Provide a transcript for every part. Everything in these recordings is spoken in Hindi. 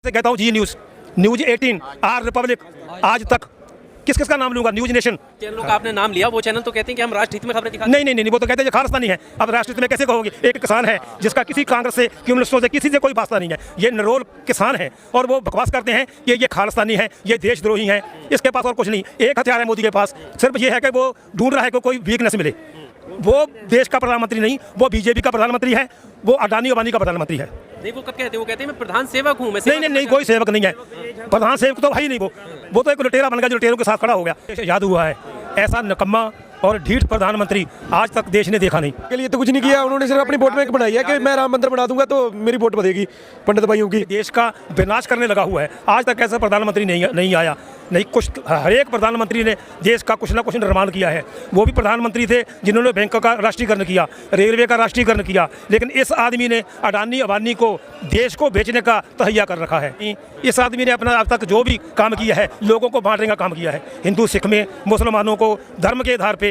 से कहता हूँ जी न्यूज़, न्यूज़ 18, आर रिपब्लिक, आज तक किस किस का नाम लूंगा, न्यूज़ नेशन। चैनलों का आपने नाम लिया, वो चैनल तो कहते हैं कि हम राष्ट्र हित में खबरें दिखाते हैं। नहीं, वो तो कहते हैं खालिस्तानी है। अब राष्ट्र हित में कैसे कहोगे? एक किसान है जिसका किसी कांग्रेस से, कम्युनिस्टों से, किसी से कोई वास्ता नहीं है। ये निरोल किसान है और वो बकवास करते हैं कि ये खालिस्तानी है, ये देशद्रोही है। इसके पास और कुछ नहीं, एक हथियार है मोदी के पास, सिर्फ ये है कि वो ढूंढ रहा है कि कोई वीकनेस मिले। वो देश का प्रधानमंत्री नहीं, वो बीजेपी का प्रधानमंत्री है, वो अडानी अंबानी का प्रधानमंत्री है। नहीं, वो कब कहते हैं? वो कहते हैं मैं प्रधान सेवक हूँ। मैं नहीं, कोई सेवक नहीं है। प्रधान सेवक तो है ही नहीं। वो तो एक लुटेरा बन गया जो लुटेरों के साथ खड़ा हो गया। याद हुआ है, ऐसा निकम्मा और ढीठ प्रधानमंत्री आज तक देश ने देखा नहीं। के लिए तो कुछ नहीं किया उन्होंने, सिर्फ अपनी वोट बैंक बनाई है कि मैं राम मंदिर बना दूंगा तो मेरी वोट बढ़ेगी पंडित भाइयों की। देश का विनाश करने लगा हुआ है। आज तक ऐसा प्रधानमंत्री नहीं आया। नहीं, कुछ हर एक प्रधानमंत्री ने देश का कुछ ना कुछ निर्माण किया है। वो भी प्रधानमंत्री थे जिन्होंने बैंक का राष्ट्रीयकरण किया, रेलवे का राष्ट्रीयकरण किया, लेकिन इस आदमी ने अडानी अंबानी को देश को बेचने का तहैया कर रखा है। इस आदमी ने अपना अब तक जो भी काम किया है, लोगों को बांटने का काम किया है। हिंदू सिख में मुसलमानों को धर्म के आधार पे।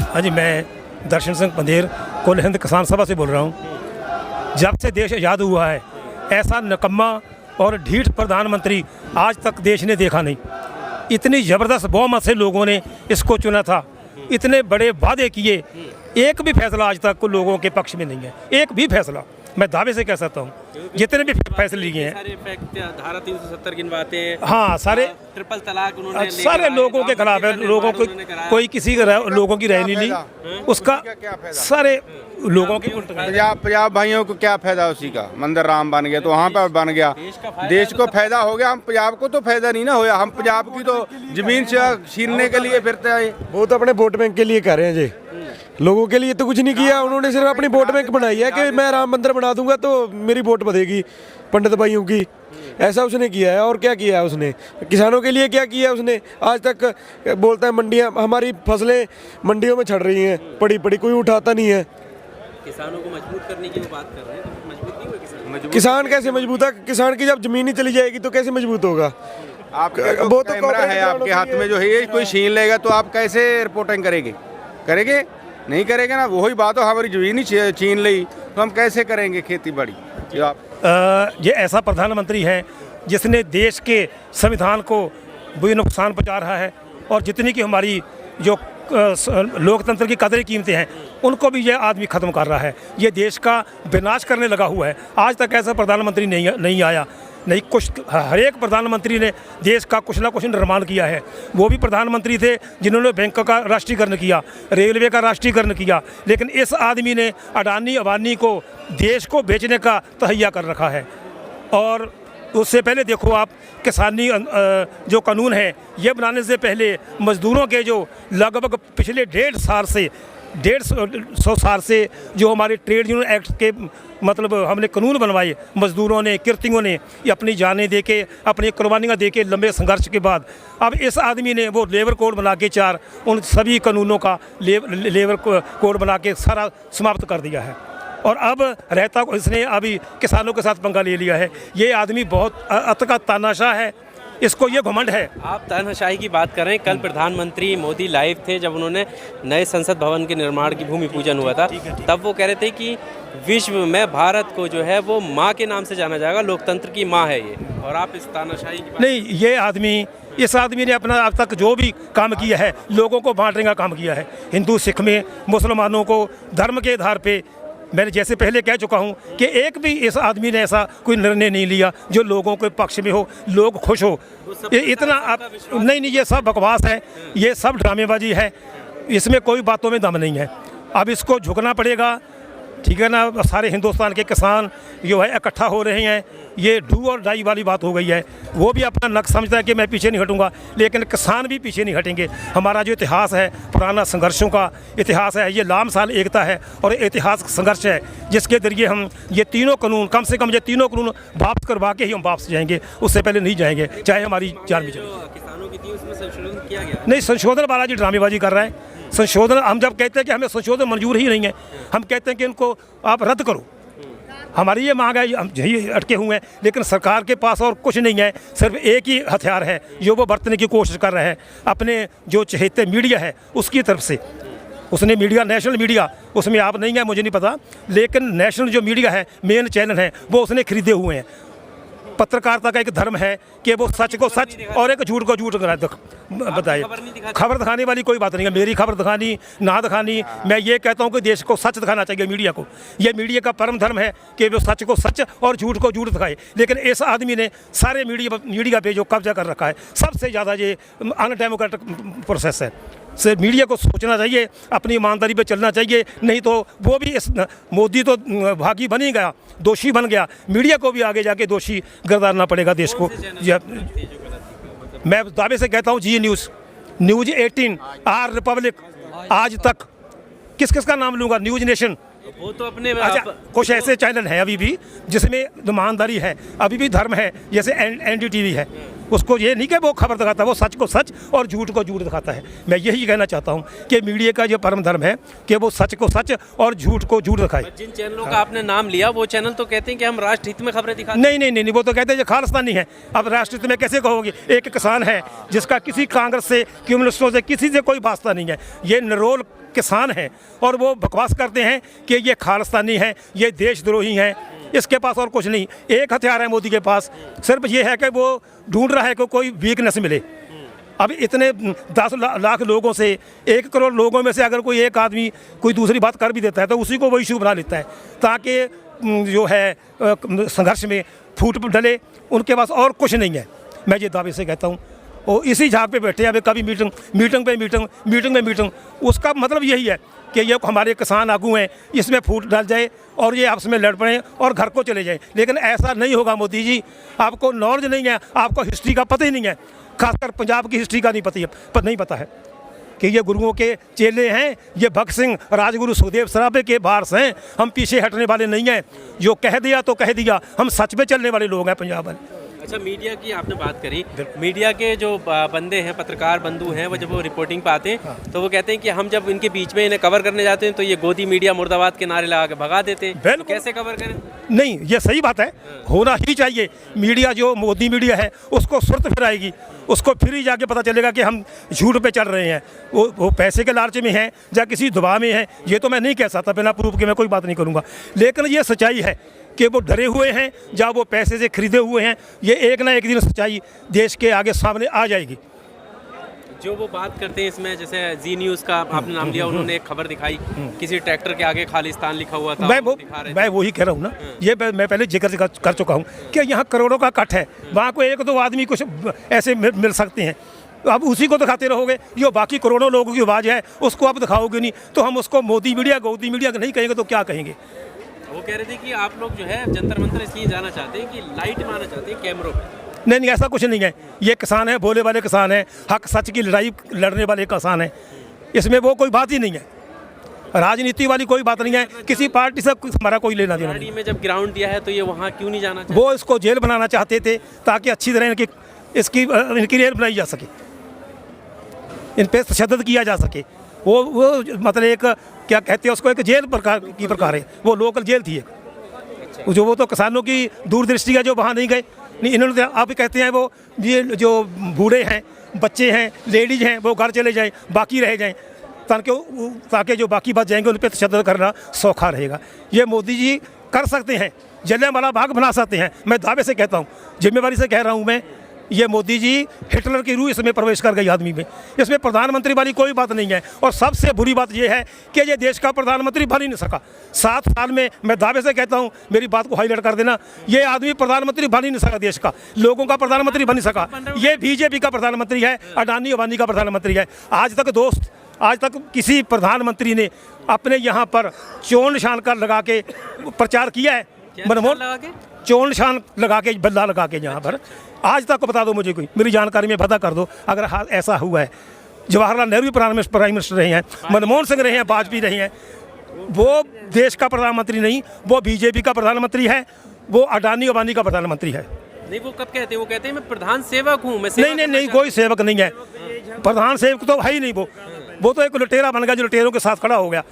हाँ जी, मैं दर्शन सिंह पंधेर कुल हिंद किसान सभा से बोल रहा हूँ। जब से देश आज़ाद हुआ है, ऐसा निकम्मा और ढीठ प्रधानमंत्री आज तक देश ने देखा नहीं। इतनी ज़बरदस्त बहुमत से लोगों ने इसको चुना था, इतने बड़े वादे किए, एक भी फैसला आज तक लोगों के पक्ष में नहीं है। एक भी फैसला मैं दावे से कह सकता हूँ, जितने भी फैसले लिए हैं धारा 370 गिनवाते हैं। हाँ, सारे ट्रिपल तलाक उन्होंने सारे लोगों के खिलाफ है। लोगों को कोई किसी लोगों की राय नहीं ली, उसका सारे लोगों की पंजाब भाइयों को क्या फायदा? उसी का मंदिर राम बन गया तो वहाँ पर बन गया, देश को फायदा हो गया। हम पंजाब को तो फायदा नहीं ना होया। हम पंजाब की तो जमीन से छीनने के लिए फिरते हैं। वो तो अपने वोट बैंक के लिए कर रहे हैं जी, लोगों के लिए तो कुछ नहीं किया उन्होंने, सिर्फ अपनी वोट बैंक बनाई है कि मैं राम मंदिर बना दूंगा तो मेरी वोट बढ़ेगी पंडित भाइयों की। ऐसा उसने किया है। और क्या किया है उसने? किसानों के लिए क्या किया है उसने? आज तक बोलता है मंडियां, हमारी फसलें मंडियों में छड़ रही हैं पड़ी कोई उठाता नहीं है। किसानों को मजबूत करने की वो बात कर रहे हैं, तो मजबूत नहीं हुए किसान कैसे मजबूत है? किसान की जब जमीन ही चली जाएगी तो कैसे मजबूत होगा? वो तो कैमरा है आपके हाथ में जो है, ये कोई छीन लेगा तो आप कैसे रिपोर्टिंग करेंगे? नहीं करेंगे ना। वही बात हो, हमारी जमीन ही छीन ली तो हम कैसे करेंगे खेती बाड़ी? ये ऐसा प्रधानमंत्री है जिसने देश के संविधान को भी नुकसान पहुंचा रहा है, और जितनी की हमारी जो लोकतंत्र की कदरें कीमतें हैं उनको भी यह आदमी ख़त्म कर रहा है। ये देश का विनाश करने लगा हुआ है। आज तक ऐसा प्रधानमंत्री नहीं आया। नहीं, कुछ हर एक प्रधानमंत्री ने देश का कुछ ना कुछ निर्माण किया है। वो भी प्रधानमंत्री थे जिन्होंने बैंक का राष्ट्रीयकरण किया, रेलवे का राष्ट्रीयकरण किया, लेकिन इस आदमी ने अडानी अंबानी को देश को बेचने का तहैया कर रखा है। और उससे पहले देखो आप, किसानी जो कानून है ये बनाने से पहले मज़दूरों के जो लगभग पिछले 150 साल से जो हमारे ट्रेड यूनियन एक्ट के मतलब हमने कानून बनवाए, मज़दूरों ने, किरतियों ने अपनी जानें दे के, अपनी कुर्बानियाँ दे के, लंबे संघर्ष के बाद अब इस आदमी ने वो लेबर कोड बना के उन सभी कानूनों का लेबर कोड बना के सारा समाप्त कर दिया है। और अब रहता को इसने अभी किसानों के साथ पंगा ले लिया है। ये आदमी बहुत अत का तानाशाह है, इसको ये घमंड है। आप तानाशाही की बात कर रहे हैं। कल प्रधानमंत्री मोदी लाइव थे जब उन्होंने नए संसद भवन के निर्माण की भूमि पूजन हुआ था, तब वो कह रहे थे कि विश्व में भारत को जो है वो माँ के नाम से जाना जाएगा, लोकतंत्र की माँ है ये। और आप इस तानाशाही की बात नहीं, इस आदमी ने अपना अब तक जो भी काम किया है, लोगों को बांटने का काम किया है। हिंदू सिख में मुसलमानों को धर्म के आधार पे, मैंने जैसे पहले कह चुका हूँ कि एक भी इस आदमी ने ऐसा कोई निर्णय नहीं लिया जो लोगों के पक्ष में हो, लोग खुश हो। इतना आप नहीं, ये सब बकवास है, ये सब ड्रामेबाजी है, इसमें कोई बातों में दम नहीं है। अब इसको झुकना पड़ेगा, ठीक है ना। सारे हिंदुस्तान के किसान जो है इकट्ठा हो रहे हैं। ये डू और डाई वाली बात हो गई है। वो भी अपना नक समझता है कि मैं पीछे नहीं हटूंगा, लेकिन किसान भी पीछे नहीं हटेंगे। हमारा जो इतिहास है, पुराना संघर्षों का इतिहास है, ये लामसाल एकता है और ऐतिहासिक संघर्ष है, जिसके जरिए हम ये तीनों कानून, कम से कम ये तीनों कानून वापस करवा के ही हम वापस जाएंगे, उससे पहले नहीं जाएंगे, चाहे हमारी जान भी जाए। किसानों की थी उसमें संशोधन किया गया? नहीं, संशोधन वाला जी ड्रामेबाजी कर रहा है। संशोधन, हम जब कहते हैं कि हमें संशोधन मंजूर ही नहीं है, हम कहते हैं कि इनको आप रद्द करो। हमारी ये मांग है, हम यही अटके हुए हैं, लेकिन सरकार के पास और कुछ नहीं है, सिर्फ एक ही हथियार है जो वो बरतने की कोशिश कर रहे हैं अपने जो चहेते मीडिया है उसकी तरफ से। उसने मीडिया, नेशनल मीडिया, उसमें आप नहीं हैं मुझे नहीं पता, लेकिन नेशनल जो मीडिया है, मेन चैनल हैं, वो उसने खरीदे हुए हैं। पत्रकारिता का एक धर्म है कि वो सच को सच और एक झूठ को झूठ बताए। खबर दिखाने वाली कोई बात नहीं है, मेरी खबर दिखानी ना दिखानी, मैं ये कहता हूँ कि देश को सच दिखाना चाहिए मीडिया को। ये मीडिया का परम धर्म है कि वो सच को सच और झूठ को झूठ दिखाए। लेकिन इस आदमी ने सारे मीडिया पे जो कब्जा कर रखा है, सबसे ज़्यादा ये अनडेमोक्रेटिक प्रोसेस है। से मीडिया को सोचना चाहिए, अपनी ईमानदारी पे चलना चाहिए, नहीं तो वो भी इस मोदी तो भागी बन ही गया, दोषी बन गया, मीडिया को भी आगे जाके दोषी गर्दारना पड़ेगा देश को। मैं दावे से कहता हूँ जी न्यूज़, न्यूज़ 18, आर रिपब्लिक, आज तक, किस किस का नाम लूँगा, न्यूज़ नेशन, वो तो अपने अच्छा कुछ ऐसे चैनल हैं अभी भी जिसमें ईमानदारी है, अभी भी धर्म है, जैसे NDTV है, उसको ये नहीं कि वो खबर दिखाता है, वो सच को सच और झूठ को झूठ दिखाता है। मैं यही कहना चाहता हूँ कि मीडिया का जो परम धर्म है कि वो सच को सच और झूठ को झूठ दिखाए। जिन चैनलों का आपने नाम लिया वो चैनल तो कहते हैं कि हम राष्ट्र हित में खबरें दिखाते हैं। नहीं, वो तो कहते हैं ये खालिस्तानी है। अब राष्ट्र हित में कैसे कहोगे? एक किसान है जिसका किसी कांग्रेस से, कम्युनिस्टों से, किसी से कोई वास्ता नहीं है, ये निरोल किसान है और वो बकवास करते हैं कि ये खालिस्तानी है, ये देशद्रोही हैं, इसके पास और कुछ नहीं। एक हथियार है मोदी के पास, सिर्फ ये है कि वो ढूंढ रहा है कि कोई वीकनेस मिले। अब इतने 10 लाख लोगों से, 1 करोड़ लोगों में से अगर कोई एक आदमी कोई दूसरी बात कर भी देता है तो उसी को वो इशू बना लेता है ताकि जो है संघर्ष में फूट डले। उनके पास और कुछ नहीं है, मैं ये दावे से कहता हूँ। और इसी झाग पे बैठे हैं, अभी कभी मीटिंग पे मीटिंग। उसका मतलब यही है कि ये हमारे किसान आगू हैं, इसमें फूट डाल जाए और ये आपस में लड़ पड़े और घर को चले जाए। लेकिन ऐसा नहीं होगा मोदी जी, आपको नॉलेज नहीं है, आपको हिस्ट्री का पता ही नहीं है, खासकर पंजाब की हिस्ट्री का नहीं पता है कि ये गुरुओं के चेले हैं, ये भगत सिंह, राजगुरु सुखदेव सराबे के वारस हैं। हम पीछे हटने वाले नहीं हैं, जो कह दिया तो कह दिया, हम सच पे चलने वाले लोग हैं पंजाब वाले। अच्छा, मीडिया की आपने बात करी, मीडिया के जो बंदे हैं, पत्रकार बंधु हैं, वो जब वो रिपोर्टिंग पे आते हैं तो वो कहते हैं कि हम जब इनके बीच में इन्हें कवर करने जाते हैं तो ये गोदी मीडिया मुर्दाबाद के नारे लगा के भगा देते हैं। तो कैसे कवर करें? नहीं, ये सही बात है, होना ही चाहिए। मीडिया जो मोदी मीडिया है उसको सुर्त फिर आएगी, उसको फिर ही जाके पता चलेगा कि हम झूठ पे चल रहे हैं। वो पैसे के लालच में हैं या किसी दबाव में हैं, ये तो मैं नहीं कह सकता, बिना प्रूफ के मैं कोई बात नहीं करूँगा। लेकिन ये सच्चाई है कि वो डरे हुए हैं, जब वो पैसे से खरीदे हुए हैं। ये एक ना एक दिन सच्चाई देश के आगे सामने आ जाएगी। जो वो बात करते हैं इसमें, जैसे जी न्यूज़ का आपने नाम लिया, उन्होंने एक खबर दिखाई, किसी ट्रैक्टर के आगे खालिस्तान लिखा हुआ था। मैं वही कह रहा हूँ ना, ये मैं पहले जिक्र कर चुका हूँ कि यहाँ करोड़ों का कट है, वहाँ को 1-2 आदमी कुछ ऐसे मिल सकते हैं। अब उसी को दिखाते रहोगे, जो बाकी करोड़ों लोगों की आवाज़ है उसको आप दिखाओगे नहीं, तो हम उसको मोदी मीडिया गोदी मीडिया नहीं कहेंगे तो क्या कहेंगे? वो कह रहे थे कि आप लोग जो है जंतर मंतर इसलिए जाना चाहते हैं कि लाइट में आना चाहते हैं, कैमरों पे। नहीं, ऐसा कुछ नहीं है। ये किसान है, भोले वाले किसान हैं, हक सच की लड़ाई लड़ने वाले किसान हैं, इसमें वो कोई बात ही नहीं है, राजनीति वाली कोई बात नहीं है, किसी पार्टी से हमारा कोई लेना देना नहीं। में जब ग्राउंड दिया है तो ये वहाँ क्यों नहीं जाना चाहते? वो इसको जेल बनाना चाहते थे ताकि अच्छी तरह इनकी रेल बनाई जा सके, इन पर तशद्दुद किया जा सके। वो मतलब एक क्या कहते हैं उसको, एक जेल प्रकार है, वो लोकल जेल थी एक। जो वो तो किसानों की दूरदृष्टि है जो वहाँ नहीं गए। नहीं, इन्होंने आप कहते हैं वो ये जो बूढ़े हैं, बच्चे हैं, लेडीज हैं, वो घर चले जाएं, बाकी रह जाएं, ताकि जो बाकी बच जाएंगे उन पर तशद्दुद करना सौखा रहेगा। ये मोदी जी कर सकते हैं, जलियांवाला बाग बना सकते हैं। मैं दावे से कहता हूँ, जिम्मेवारी से कह रहा हूँ मैं, ये मोदी जी हिटलर की रूह इसमें प्रवेश कर गई आदमी में। इसमें प्रधानमंत्री वाली कोई बात नहीं है। और सबसे बुरी बात ये है कि ये देश का प्रधानमंत्री बन ही नहीं सका 7 साल में। मैं दावे से कहता हूँ, मेरी बात को हाईलाइट कर देना, ये आदमी प्रधानमंत्री बन ही नहीं सका, देश का, लोगों का प्रधानमंत्री बन नहीं सका। ये बीजेपी का प्रधानमंत्री है, अडानी अबानी का प्रधानमंत्री है। आज तक किसी प्रधानमंत्री ने अपने यहाँ पर चोन निशान कर लगा के प्रचार किया है? मनमोहन चोन निशान लगा के, बल्ला लगा के यहाँ पर आज तक बता दो मुझे, कोई मेरी जानकारी में पता कर दो अगर ऐसा हुआ है। जवाहरलाल नेहरू प्राइम मिनिस्टर रहे हैं, मनमोहन सिंह रहे हैं, वाजपेयी रहे हैं। वो देश का प्रधानमंत्री नहीं, वो बीजेपी का प्रधानमंत्री है, वो अडानी अबानी का प्रधानमंत्री है। नहीं, वो कब कहते हैं? वो कहते हैं मैं प्रधान सेवक हूँ। नहीं, कोई सेवक नहीं है, प्रधान सेवक तो है ही नहीं। वो तो एक लुटेरा बन गया जो लुटेरों के साथ खड़ा हो गया।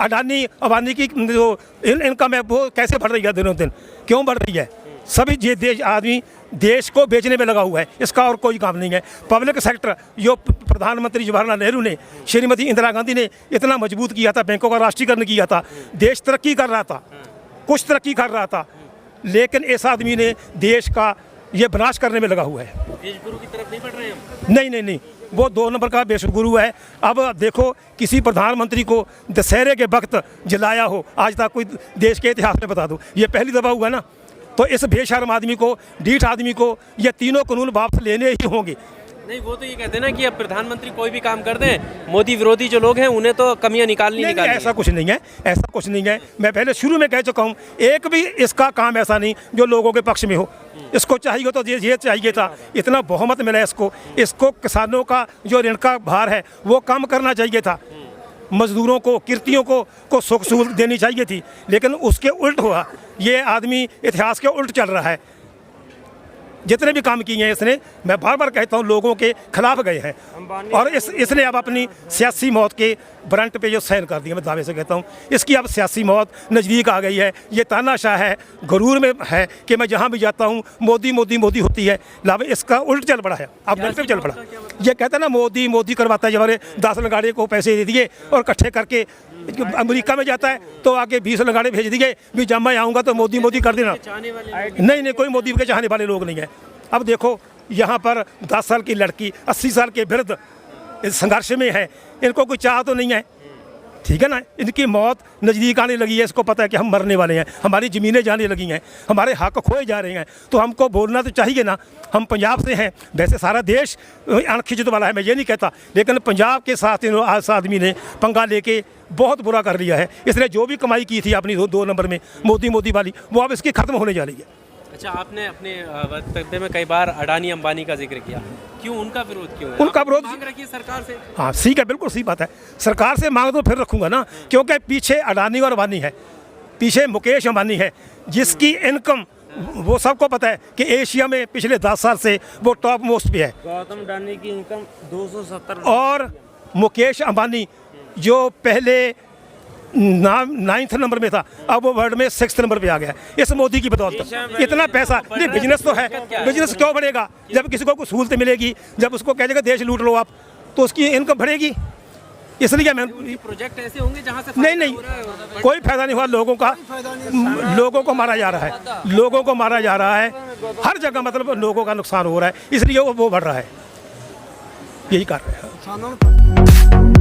अडानी अबानी की जो इनकम है वो कैसे बढ़ रही है, दिनों दिन क्यों बढ़ रही है? सभी ये देश आदमी देश को बेचने में लगा हुआ है, इसका और कोई काम नहीं है। पब्लिक सेक्टर जो प्रधानमंत्री जवाहरलाल नेहरू ने, श्रीमती इंदिरा गांधी ने इतना मजबूत किया था, बैंकों का राष्ट्रीयकरण किया था, देश तरक्की कर रहा था, कुछ तरक्की कर रहा था, लेकिन इस आदमी ने देश का ये विनाश करने में लगा हुआ है। देशगुरु की तरफ नहीं बढ़ रहे हम। नहीं, वो 2 नंबर का बेशगुरु है। अब देखो, किसी प्रधानमंत्री को दशहरे के वक्त जलाया हो, आज तक कोई देश के इतिहास में बता दो, ये पहली दफा हुआ ना। तो इस बेशर्म आदमी को, ढीठ आदमी को ये तीनों कानून वापस लेने ही होंगे। नहीं, वो तो ये कहते हैं ना कि अब प्रधानमंत्री कोई भी काम कर दें, मोदी विरोधी जो लोग हैं उन्हें तो कमियां निकालनी। ऐसा कुछ नहीं है, ऐसा कुछ नहीं है। मैं पहले शुरू में कह चुका हूँ, एक भी इसका काम ऐसा नहीं जो लोगों के पक्ष में हो। इसको चाहिए तो ये चाहिए था, इतना बहुमत मिला है इसको किसानों का जो ऋण का भार है वो कम करना चाहिए था, मजदूरों को, किरतियों को सुख सहूलत देनी चाहिए थी, लेकिन उसके उल्ट हुआ। ये आदमी इतिहास के उल्ट चल रहा है। जितने भी काम किए हैं इसने, मैं बार बार कहता हूँ, लोगों के खिलाफ गए हैं, और इसने अब अपनी सियासी मौत के वारंट पे जो साइन कर दिया, मैं दावे से कहता हूँ इसकी अब सियासी मौत नज़दीक आ गई है। ये तानाशाह है, गरूर में है कि मैं जहाँ भी जाता हूँ मोदी मोदी मोदी होती है, लाभ इसका उल्ट चल पड़ा है, अब नेगेटिव चल पड़ा। ये कहता है ना मोदी मोदी करवाता है, जब हमारे 10 लगाड़े को पैसे दे दिए और इकट्ठे करके अमेरिका में जाता है तो आगे 20 लगाड़े भेज दिए भी जब मैं आऊँगा तो मोदी मोदी कर देना। नहीं, कोई मोदी के चाहने वाले लोग नहीं है। अब देखो, यहाँ पर 10 साल की लड़की 80 साल के विरुद्ध इस संघर्ष में है, इनको कोई चाह तो नहीं है, ठीक है ना। इनकी मौत नज़दीक आने लगी है, इसको पता है कि हम मरने वाले हैं, हमारी ज़मीनें जाने लगी हैं, हमारे हक खोए जा रहे हैं, तो हमको बोलना तो चाहिए ना। हम पंजाब से हैं, वैसे सारा देश अनखिंचित वाला है, मैं ये नहीं कहता, लेकिन पंजाब के साथ इस आदमी ने पंगा लेके बहुत बुरा कर लिया है। इसने जो भी कमाई की थी अपनी 2 नंबर में मोदी वाली, वो अब इसकी ख़त्म होने जा रही है। अच्छा, आपने अपने वक्तव्य में कई बार अडानी अंबानी का जिक्र किया, क्यों उनका विरोध क्यों है? उनका विरोध मांग रखिए सरकार से। हाँ, ठीक है, बिल्कुल सही बात है, सरकार से मांग तो फिर रखूंगा ना, क्योंकि पीछे अडानी और अंबानी है, पीछे मुकेश अंबानी है, जिसकी इनकम वो सबको पता है कि एशिया में पिछले 10 साल से वो टॉप मोस्ट पे है। गौतम अडानी की इनकम 270 और मुकेश अंबानी जो पहले 9th नंबर में था, अब वो वर्ल्ड में 6th नंबर पे आ गया इस मोदी की बदौलत। इतना पैसा नहीं, बिजनेस तो है, बिजनेस क्यों बढ़ेगा? जब किसी को कुछ सहूलत मिलेगी, जब उसको कह देगा देश लूट लो आप, तो उसकी इनकम बढ़ेगी। इसलिए मैं प्रोजेक्ट ऐसे होंगे जहां से नहीं, कोई फायदा नहीं हुआ लोगों का, लोगों को मारा जा रहा है, लोगों को मारा जा रहा है हर जगह, मतलब लोगों का नुकसान हो रहा है, इसलिए वो बढ़ रहा है, यही कारण है।